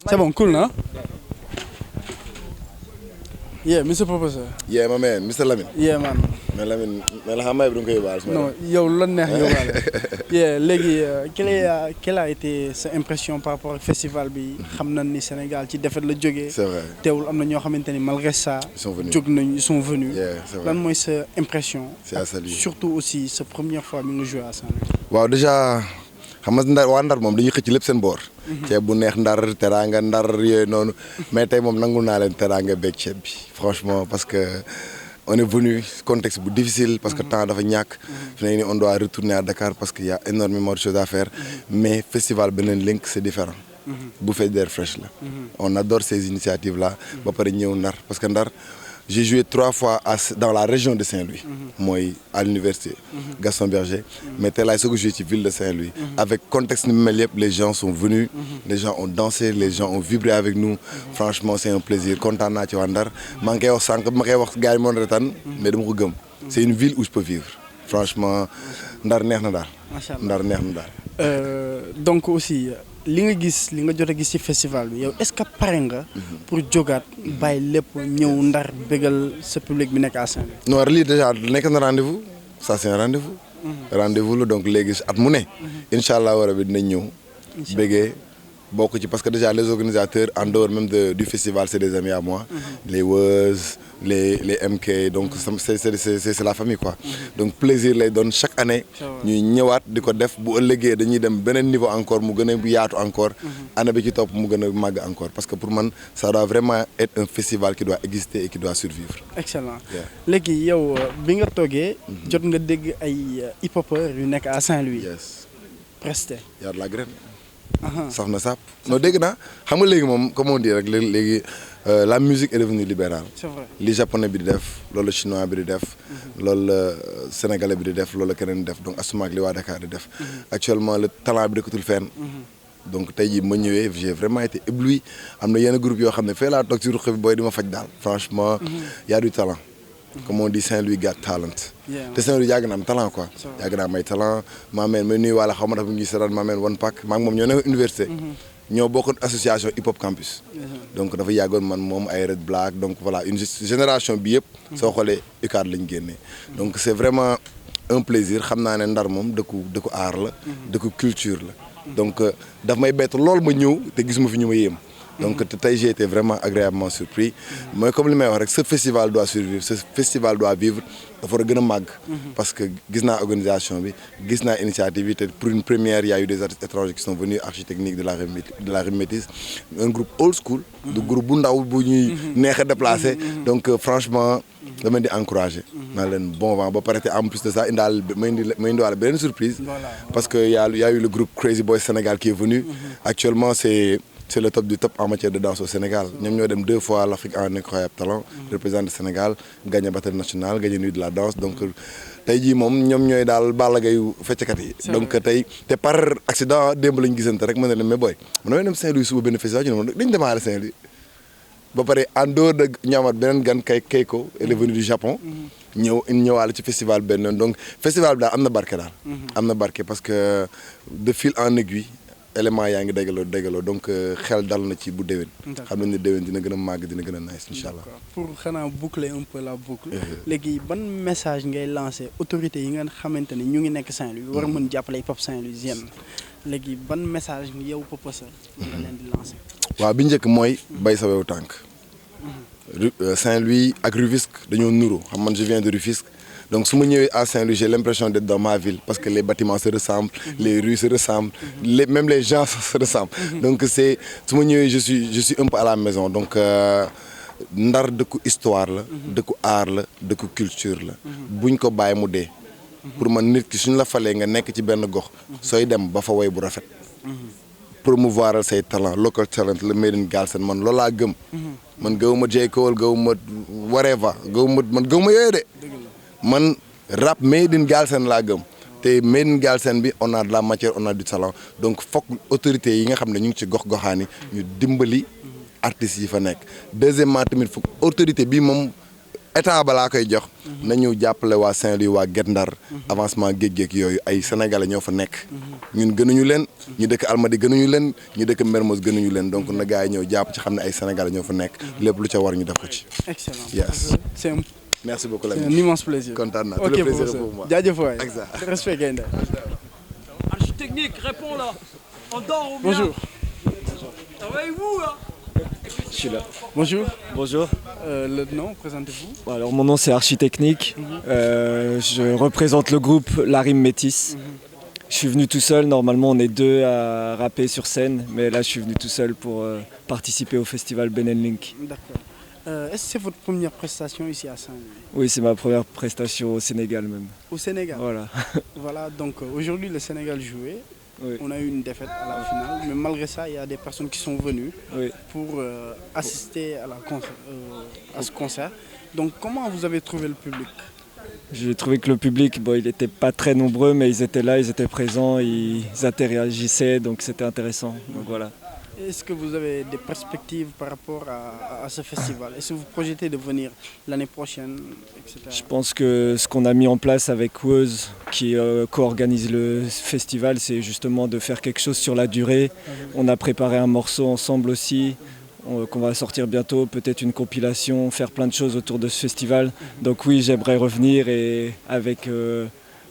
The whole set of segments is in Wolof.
C'est bon, cool, non? Yeah, Mr. Professor. Yeah, my man, Mr. Lamine. Yeah, man. Mais Lamine, mais la xamay bi du nga koy yóbbaale. Non, yow la neex yóbbaale. Yeah, léegi quelle a été sa impression par rapport au festival bi xam nañ ni Sénégal ci défaite la jógee. C'est vrai. Teewul am na ñoo xamante ni malgré ça. Ils sont venus. Yeah, c'est vrai. Lan mooy sa impression. C'est à saluer. Surtout aussi sa première fois bi nga joué à Saint-Louis. waaw déjà xam nga ndar waa ndar moom dañuy xëcc lépp seen boor. ceeb bu neex ndar teraanga ndar yooyu noonu mais tey moom nangul naa leen teraanga beeg ceeb bi franchement parce que on est venu contexte bu difficile parce que temps dafa ñàkk. fi ne nii on doit retourner à Dakar parce qu'il y a énormément de choses à faire mais festival beneen link c'est différent. bouffée d'air fraîche la. on adore ces initiatives là. ba pare ñëw ndar parce que ndar. J'ai joué 3 fois dans la région de Saint-Louis. Moi, à l'université Gaston Berger. Mais tel là, ce que j'ai joué ville de Saint-Louis. Avec contexte les gens sont venus, les gens ont dansé, les gens ont vibré avec nous. Franchement, c'est un plaisir. Content na ci Ndar. Manqué wax sank, manqué wax gaay mon retan, mais dama ko gëm. C'est une ville où je peux vivre. Franchement, Ndar neex na dal. Ndar neex na dal. Donc aussi li nga jot a gis ci festival bi yow est-ce que pare nga pour jógaat bàyyi lépp ñëw ndar bégal sa public bi nekk à Saint-Louis. non lii déjà nekk na rendez-vous ça c'est un rendez-vous. rendez-vous la donc léegi at mu ne. incha allah war bi dinañ ñëw. bégee bokk ci parce que déjà les organisateurs en dehors même du festival c'est des amis à moi. les Weuz les MK donc c'est la famille quoi. donc plaisir lay doon chaque année. ñuy ñëwaat di ko def bu ëllëgee dañuy dem beneen niveau encore mu gën a yaatu encore. année bi ci topp mu gën a màgg encore parce que pour man ça doit vraiment être un festival qui doit exister et qui doit survivre. excellent léegi yow bi nga toogee. jot nga dégg ay hip-hopeurs yu nekk à Saint-Louis. yes Presté. y a de la graine. sax na sàpp non dégg naa xam nga léegi moom comme on dit rek léegi la musique est devenue libérale. c'est vrai li japonais bi di def loolu la chinois bi di def. loolu la sénégalais bi di def loolu la keneen def donc asuma ak li waa Dakar di def. actuellement le talent bi dëkkatul fenn. donc tey jii ma ñëwee j'ai vraiment été ébloui am na yenn groupe yoo xam ne fee laa toog ci ruq bi booy di ma faj daal franchement y a du talent. comme on dit Saint-Louis got talent. te Saint-Louis yàgg na am talent quoi. yàgg naa may talent maa meen may nuyu wala xaw ma dafa ngi seetaan maa meen One Pack maa ngi moom ñoo ne université. ñoo bokkoon association hip hop campus. donc dafa yàggoon man moom ay Red Black donc voilà une génération bi yëpp. soo xoolee UCAD lañ génnee. donc c'est vraiment un plaisir xam naa ne Ndar moom dëkku art la. dëkku culture la. donc daf may bett lool ma ñëw te gisuma fi ñu ma yéem. donc tey j'ai été vraiment agréablement surpris mooy comme li may wax rek ce festival doit survivre ce festival doit vivre dafa war a gën a màgg. parce que gis naa organisation bi gis naa initiative bi te pour une première il y a eu des artistes étrangers qui sont venus Architechnique de la Rémétis un groupe old school. du groupe bu ndaw bu ñuy neex a déplacé. donc franchement dama leen di encourager. naa leen bon vent ba pare te en plus de ça ma indiwaale beneen surprise. parce que y a eu le groupe Crazy Boys Sénégal qui est venu. actuellement c'est le top du top en matière de danse au Sénégal. ñoom ñoo dem 2 fois l'Afrique en incroyable talent. représente le Sénégal gagné bataille nationale gagné nuit de la danse donc tey jii moom ñoom ñooy daal Balla Gaye fecckat yi. donc tey te par accident démb lañu gisante rek mën na leen mais booy man damay dem Saint-Louis suba benn festival ñu ne dañu démarrer Saint-Louis. ba pare en dehors de ñaamaat beneen gan Keiko elle est venue du Japon. ñëwaale ci festival benn donc festival bi daal am na barke daal. am na barke parce que de fil en aiguille. élément yaa ngi dégaloo donc xel dal na ci bu déwén. xam nañ ne déwén dina gën a màgg dina gën a nice incha allah. pour xanaa boucler un peu la boucle. léegi ban message ngay lancer autorités yi nga xamante ne ñu ngi nekk Saint-Louis. war a mën jàppale hip hop Saint-Louisien léegi ban message yow Papa Sow nga leen di lancer. waaw bi njëkk mooy bay sa wewu tànk. Saint-Louis ak Rufisque dañoo nuru xam man je viens de Rufisque. donc su ma ñëwee à Saint-Louis j'ai l'impression d'être dans ma ville parce que les bâtiments se ressemblent les rues se ressemblent même les gens se ressemblent donc c'est su ma ñëwee je suis un peu à la maison donc Ndar dëkku histoire la dëkku art la dëkku culture la buñ ko bàyyi mu dee pour man nit ki suñ la falee nga nekk ci benn gox sooy dem ba fa woy bu rafet promouvoir say talent local talent le made in Galsen man loolu laa gëm man gëwuma J Cole gëwuma whatever man gëwuma yooyu de man rap made in Galsen laa gëm te made in Galsen bi on a de la matière on a du talent donc fokk autorités yi nga xam ne ñu ngi ci gox-goxaan yi ñu dimbali artistes yi fa nekk deuxièmement tamit fokk autorité bi moom état balaa koy jox nañu jàppale waa Saint-Louis waa Guet Ndar avancement géej-géej yooyu ay sénégalais ñoo fa nekk ñun gënuñu leen ñu dëkk Almadies gënuñu leen ñu dëkk Mermoz gënuñu leen donc na gars yi ñëw jàpp ci xam ne ay sénégalais ñoo fa nekk lépp lu ca war ñu def ko ci. Excellent. Yes. Merci beaucoup Lamine. C'est un immense plaisir. Content naa. Ok, Tout le plaisir professeur. pour moi. Jaajëf waay. Exact. Respect gaynde. Architechnique, réponds là. On dort ou bien? Bonjour. Réveillez-vous là. Je suis là. Bonjour. Bonjour. Le nom, présentez-vous. Alors mon nom c'est Architechnique. Je représente le groupe La Rime Métis. Je suis venu tout seul. Normalement on est deux à rapper sur scène, mais là je suis venu tout seul pour participer au festival Benenlink. D'accord. Est-ce que c'est votre première prestation ici à Saint-Louis? Oui, c'est ma première prestation au Sénégal même. Au Sénégal. Voilà. Voilà, donc aujourd'hui le Sénégal jouait. Oui. On a eu une défaite à la finale, mais malgré ça, il y a des personnes qui sont venues Oui. pour assister à, à ce concert. Donc comment vous avez trouvé le public? J'ai trouvé que le public, bon, il n'était pas très nombreux, mais ils étaient là, ils étaient présents, ils interagissaient, donc c'était intéressant. Donc voilà. Est-ce que vous avez des perspectives par rapport à ce festival? Est-ce que vous projetez de venir l'année prochaine, etc.? Je pense que ce qu'on a mis en place avec Weuse, qui co-organise le festival, c'est justement de faire quelque chose sur la durée. On a préparé un morceau ensemble aussi, qu'on va sortir bientôt, peut-être une compilation, faire plein de choses autour de ce festival. Donc oui, j'aimerais revenir et avec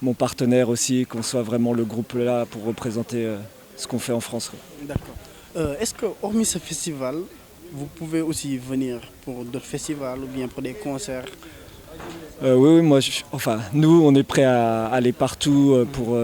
mon partenaire aussi, qu'on soit vraiment le groupe là pour représenter ce qu'on fait en France. D'accord. Est-ce que, hormis ce festival, vous pouvez aussi venir pour d'autres festivals ou bien pour des concerts? Oui, moi, nous, on est prêts à aller partout pour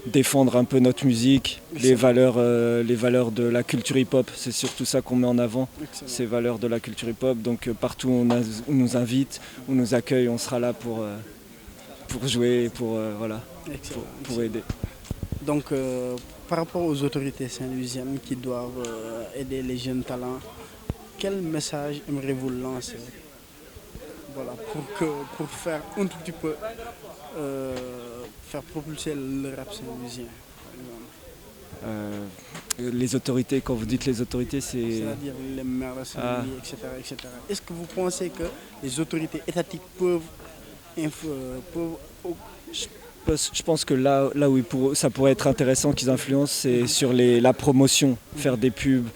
défendre un peu notre musique, les valeurs de la culture hip-hop. C'est surtout ça qu'on met en avant, ces valeurs de la culture hip-hop. Donc partout où on nous invite, on nous accueille, on sera là pour jouer, pour aider. Donc, par rapport aux autorités saint-louisiennes qui doivent aider les jeunes talents, quel message aimeriez-vous lancer? Voilà, pour faire un tout petit peu, faire propulser le rap saint-louisien. Les autorités, quand vous dites les autorités, c'est... C'est-à-dire les maires de Saint-Louis, etc., etc. Est-ce que vous pensez que les autorités étatiques peuvent Je pense que là où ça pourrait être intéressant qu'ils influencent, c'est sur la promotion, faire des pubs.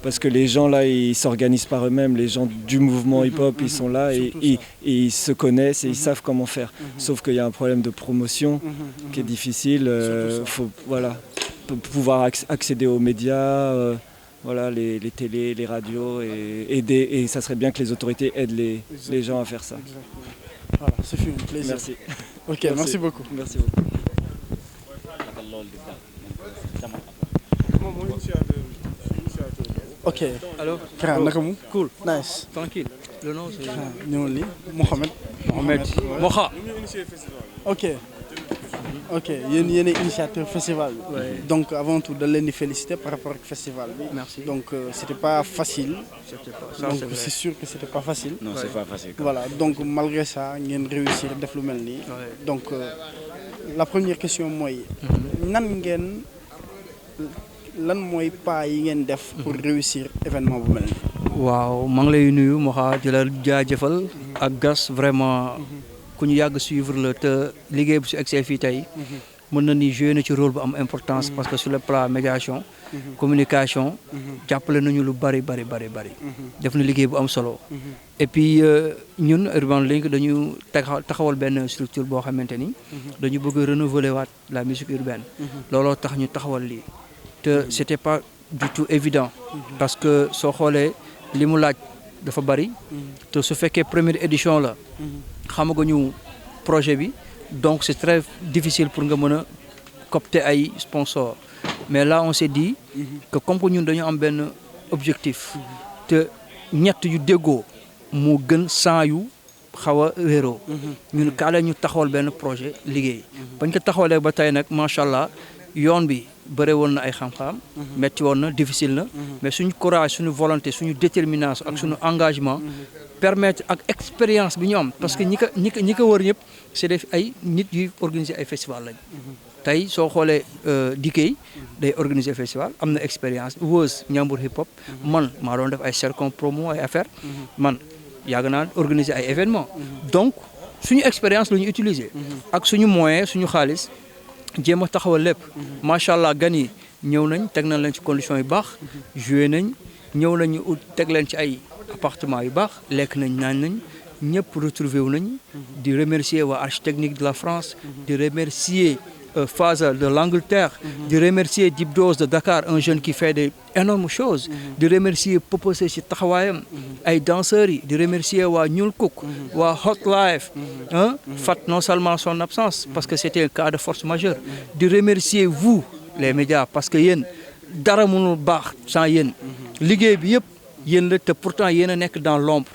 Parce que les gens là, ils s'organisent par eux-mêmes, les gens du mouvement hip-hop, ils sont là et ils se connaissent et ils savent comment faire. Sauf qu'il y a un problème de promotion qui est difficile. Faut pouvoir accéder aux médias, les télés, les radios, et ça serait bien que les autorités aident les gens à faire ça. Exactement. Voilà, ce fut un plaisir. Merci. Ok, merci beaucoup. Merci beaucoup. Ok. Allô? Frère, naka mu? Cool. Nice. Tranquille. Le nom c'est ñëw li Mohamed. Mohamed. Moha. Ok. Ok, yéen a initiateur festival bi. Ouais. Donc avant tout, de leen di féliciter par rapport au festival bi. Merci. Donc c'était pas facile. C'était pas ça, Donc c'est vrai. c'est sûr que c'était pas facile. Non, c'est pas facile. Voilà, donc malgré ça, ngeen réussir def lu mel nii. Ouais. Donc la première question mooy lan mooy pas yi ngeen def pour réussir événement bu mel nii. waaw maa ngi lay nuyu Moha di la jaajëfal ak gas vraiment ku ñu yàgg suivre la te liggéey bu si eggsee fii tey mën na ni joué na ci rôle bu am importance parce que sur le plan médiation communication jàppale nañu lu bari def na liggéey bu am solo et puis ñun Urban Link dañu taxawal benn structure boo xamante ni dañu bëgg a renouveler waat la musique urbaine looloo tax ñu taxawal lii te c'était pas du tout évident parce que soo xoolee li mu laaj dafa bari te su fekkee première édition la xamaguñu projet bi donc c'est très difficile pour nga mën a copter ay sponsors mais là on s'est dit que comme que ñun dañu am benn objectif te ñett yu déggoo moo gën 100 yu xaw a réeroo ñun kaale ñu taxawal benn projet liggéey bañ ko taxawalee ba tey nag macha allah yoon bi bëre woon na ay xam-xam metti woon na difficile na mais suñu courage suñu volonté suñu détermination ak suñu engagement permettre ak expérience bi ñu am parce que ñi ko wër ñëpp c'est des ay nit yuy organiser ay festival lañ tey soo xoolee DK day organiser festival am na expérience Weuz Njambur hip hop man maa doon def ay circon promo ay affaire man yàgg naa organiser ay événements donc suñu expérience la ñu utiliser ak suñu moyen suñu xaalis jéem a taxawal lépp macha allah gan yi ñëw nañ teg nañ leen ci conditions yu baax joué nañ ñëw nañu teg leen ci ay appartements yu baax lekk nañ naan nañ ñëpp retrouvé wu nañ di remercier waa Architecnique de la France di remercier Faza de l'Angleterre di remercier Dibdos de Dakar un jeune qui fait de énormes choses di remercier Popose ci taxawaayam ay danseurs yi di remercier waa Ñuul Cook waa Hot Life Fat non seulement son absence parce que c'était un cas de force majeure di remercier vous les médias parce que yéen dara mënul baax sans yéen liggéey bi yëpp yéen la te pourtant yéen a nekk dans l'ombre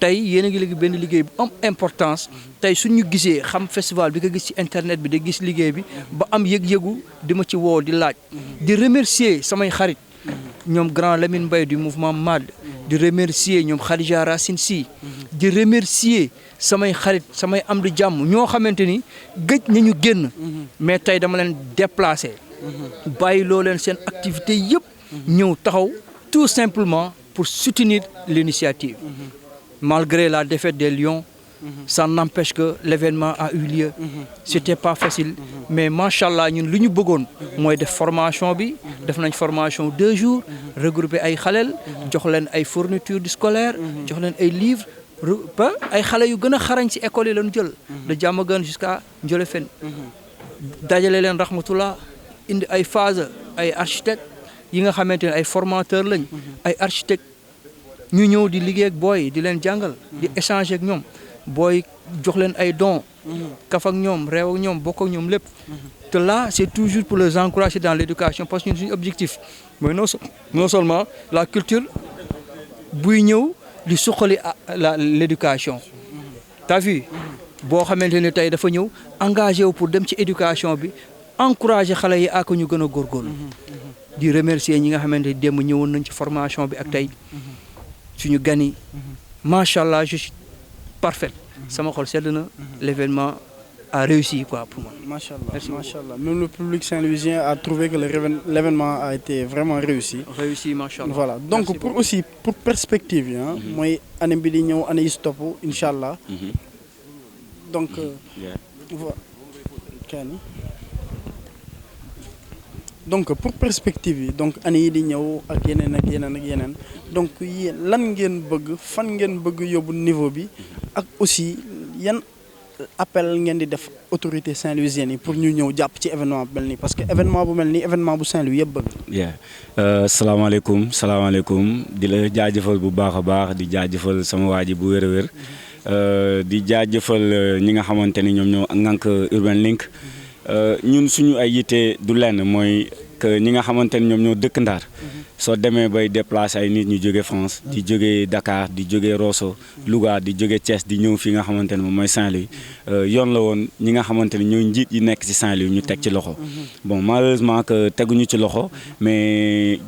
tey yéen a ngi liggéey benn liggéey bu am importance tey suñu gisee xam festival bi nga gis ci internet bi da gis liggéey bi ba am yëg-yëgu di ma ci woo di laaj di remercier samay xarit ñoom grand Lamine Mbaye du mouvement MAD di remercier ñoom Khadija Racine Sy di remercier samay xarit samay am di jàmm ñoo xamante ni gëj nañu génn mais tey dama leen déplacé bàyyi loo leen seen activité yëpp ñëw taxaw tout simplement pour soutenir l'initiative. Malgré la défaite des Lions, ça n'empêche que l'événement a eu lieu. C'était pas facile, mais machallah ñun lu ñu bëggoon mooy def formation bi def nañ formation 2 jours regrouper ay xaleel jox leen ay fournitures du scolaire jox leen ay livres ba ay xale yu gën a xarañ ci école yi lañu jël de Diamaguène jusqu'à Ndiolofène dajale leen rahmatullah indi ay phase ay architectes yi nga xamante ne ay formateurs lañ ay architectes ñu ñëw di liggéey ak booy di leen jàngal di échanger ak ñoom booy jox leen ay dons kaf ak ñoom réew ak ñoom bokk ak ñoom lépp te là c'est toujours pour les encourager dans l'éducation parce que ñun suñu objectif mooy non seulement la culture buy ñëw di suqali l'éducation t'as vu boo xamante ne tey dafa ñëw engagé wu pour dem ci éducation bi encourager xale yi ak ñu gën a góorgóorlu di remercier ñi nga xamante ne démb ñëwoon nañ ci formation bi ak tey suñu gan yi macha allah je suis parfait sama xol sedd na l'événement a réussi quoi pour moi. Macha allah macha allah même le public saint-louisien a trouvé que l'événement a été vraiment réussi. Réussi macha allah. Voilà donc merci pour aussi pour perspective yi mooy année bi di ñëw année yi si topp incha allah. donc donc pour perspective yi donc année yi di ñëw ak yeneen ak yeneen ak yeneen donc yéen lan ngeen bëgg fan ngeen bëgg yóbbu niveau bi ak aussi yan appel ngeen di def autorité saint-louisienne yi pour ñu ñëw jàpp ci événement bu mel nii parce que événement bu mel nii événement bu Saint-Louis yëpp bëgg. salaamaaleykum di la jaajëfal bu baax a baax di jaajëfal sama waa ji bu wér a wér di jaajëfal ñi nga xamante ni ñoom ñoo ngànk Urban Link. ñun suñu ay yitte du lenn mooy que ñi nga xamante ni ñoom ñoo dëkk Ndar soo demee bay déplacer ay nit ñu jóge France di jóge Dakar di jóge Rosso Louga di jóge Thiès di ñëw fii nga xamante ni moom mooy Saint-Louis yoon la woon ñi nga xamante ni ñooy njiit yi nekk ci Saint-Louis ñu teg ci loxo bon malheureusement que teguñu ci loxo mais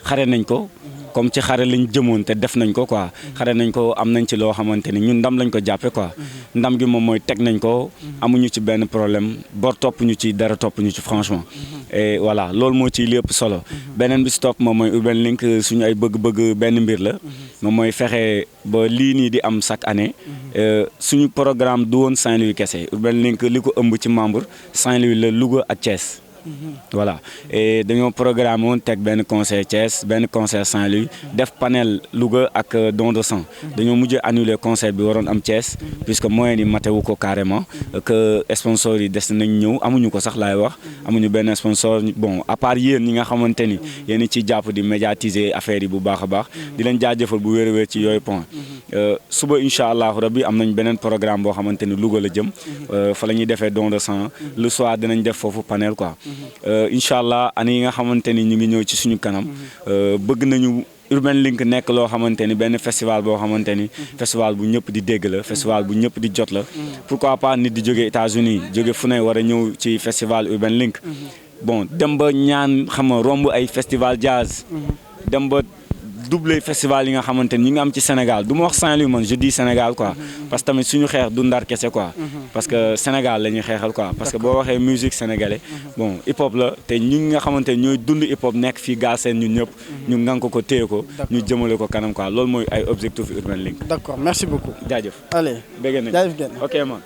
xare nañ ko comme ci xare lañ jëmoon te def nañ ko quoi xare nañ ko am nañ ci loo xamante ni ñun ndam lañ ko jàppe quoi ndam gi moom mooy teg nañ ko amuñu ci benn problème bor topp ñu ci dara topp ñu ci franchement et voilà loolu moo ciy lépp solo beneen bi si topp moom mooy Urban Link suñu ay bëgg-bëgg benn mbir la moom mooy fexe ba lii nii di am chaque année suñu programme du woon Saint-Louis kese Urban Link li ko ëmb ci membre Saint-Louis la Louga ak Thiès voilà et dañoo programme woon teg benn concert Thiès benn concert Saint-Louis def panel Louga ak don de sang dañoo mujj annuler concert bi waroon am Thiès puisque moyen yi matewu ko carrément que sponsor yi des nañ ñëw amuñu ko sax laay wax amuñu benn sponsor bon à part yéen ñi nga xamante ni yéen ci jàpp di médiatiser affaire yi bu baax a baax di leen jaajëfal bu wér a wér ci yooyu point suba incha allahu rabbi am nañ beneen programme boo xamante ni Louga la jëm fa la ñuy defee don de sang le soir dinañ def foofu panel quoi incha allah année yi nga xamante ni ñu ngi ñëw ci suñu kanam bëgg nañu Urban Link nekk loo xamante ni benn festival boo xamante ni festival bu ñëpp di dégg la festival bu ñëpp di jot la pourquoi pas nit di jóge États-Unis jóge fu ne war a ñëw ci festival Urban Link bon dem ba ñaan xam nga romb ay festival jazz dem ba doubler festival yi nga xamante ni ñi nga am ci Sénégal du ma wax Saint-Louis man je dis Sénégal quoi parce que tamit suñu xeex du Ndar kese quoi parce que Sénégal la ñuy xeexal quoi parce que boo waxee musique sénégalais bon hip hop la te ñi nga xamante ni ñooy dund hip hop nekk fii Galsen ñun ñëpp ñu ngank ko téye ko ñu jëmale ko kanam quoi loolu mooy ay objectif Urban Link. D'accord, merci beaucoup. jaajëf Allez, bëgg nañ jaajëf genn. ok man